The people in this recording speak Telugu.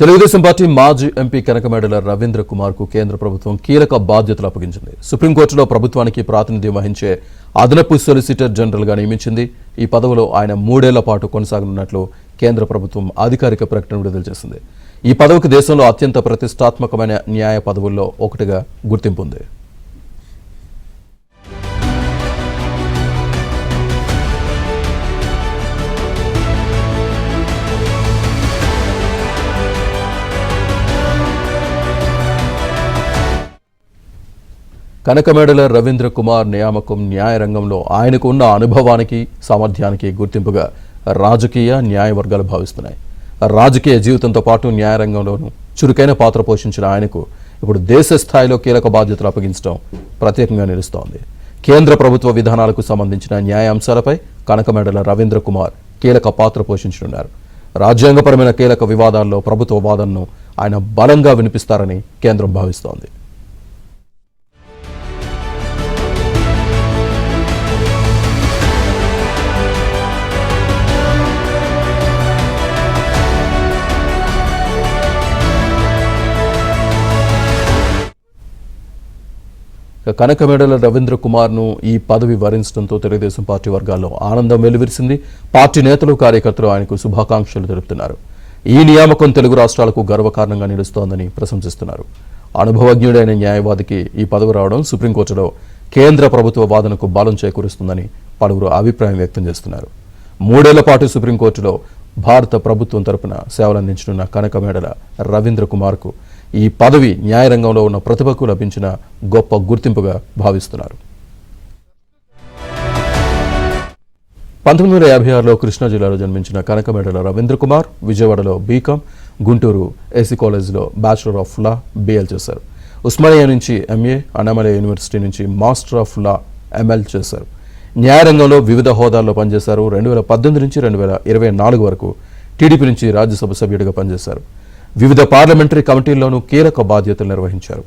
తెలుగుదేశం పార్టీ మాజీ ఎంపీ కనకమేడల రవీంద్ర కుమార్ కు కేంద్ర ప్రభుత్వం కీలక బాధ్యతలు అప్పగించింది. సుప్రీంకోర్టులో ప్రభుత్వానికి ప్రాతినిధ్యం వహించే అదనపు సొలిసిటర్ జనరల్ గా నియమించింది. ఈ పదవిలో ఆయన 3 ఏళ్ల పాటు కొనసాగనున్నట్లు కేంద్ర ప్రభుత్వం అధికారిక ప్రకటన విడుదల చేసింది. ఈ పదవికి దేశంలో అత్యంత ప్రతిష్టాత్మకమైన న్యాయ పదవుల్లో ఒకటిగా గుర్తింపు ఉంది. కనకమేడల రవీంద్ర కుమార్ నియామకం న్యాయ రంగంలో ఆయనకు ఉన్న అనుభవానికి సామర్థ్యానికి గుర్తింపుగా రాజకీయ న్యాయ వర్గాలు భావిస్తున్నాయి. రాజకీయ జీవితంతో పాటు న్యాయ రంగంలోనూ చురుకైన పాత్ర పోషించిన ఆయనకు ఇప్పుడు దేశ స్థాయిలో కీలక బాధ్యతలు అప్పగించడం ప్రత్యేకంగా నిలుస్తోంది. కేంద్ర ప్రభుత్వ విధానాలకు సంబంధించిన న్యాయ అంశాలపై కనకమేడల రవీంద్ర కుమార్ కీలక పాత్ర పోషించనున్నారు. రాజ్యాంగపరమైన కీలక వివాదాల్లో ప్రభుత్వ వాదనను ఆయన బలంగా వినిపిస్తారని కేంద్రం భావిస్తోంది. కనకమేడల రవీంద్ర కుమార్ ను ఈ పదవి వరించడంతో తెలుగుదేశం పార్టీ వర్గాల్లో ఆనందం వెలువరిసింది. పార్టీ నేతలు కార్యకర్తలు ఆయనకు శుభాకాంక్షలు తెలుపుతున్నారు. ఈ నియామకం తెలుగు రాష్ట్రాలకు గర్వకారణంగా నిలుస్తోందని ప్రశంసిస్తున్నారు. అనుభవజ్ఞుడైన న్యాయవాదికి ఈ పదవి రావడం సుప్రీంకోర్టులో కేంద్ర ప్రభుత్వ వాదనకు బలం చేకూరుస్తుందని పలువురు అభిప్రాయం వ్యక్తం చేస్తున్నారు. 3 ఏళ్ల పాటు సుప్రీంకోర్టులో భారత ప్రభుత్వం తరపున సేవలందించనున్న కనకమేడల రవీంద్ర కుమార్ కు ఈ పదవి న్యాయరంగంలో ఉన్న ప్రతిభకు లభించిన గొప్ప గుర్తింపుగా భావిస్తున్నారు. 1956లో కృష్ణా జిల్లాలో జన్మించిన కనకమేడల రవీంద్ర కుమార్ విజయవాడలో బీకాం, గుంటూరు ఏసీ కాలేజీలో బ్యాచిలర్ ఆఫ్ లా BL చేశారు. ఉస్మానియా నుంచి MA, అన్నామలై యూనివర్సిటీ నుంచి మాస్టర్ ఆఫ్ లా ML చేశారు. న్యాయరంగంలో వివిధ హోదాల్లో పనిచేశారు. 2018 నుంచి 2024 వరకు టీడీపీ నుంచి రాజ్యసభ సభ్యుడిగా పనిచేశారు. వివిధ పార్లమెంటరీ కమిటీల్లోనూ కీలక బాధ్యతలు నిర్వహించారు.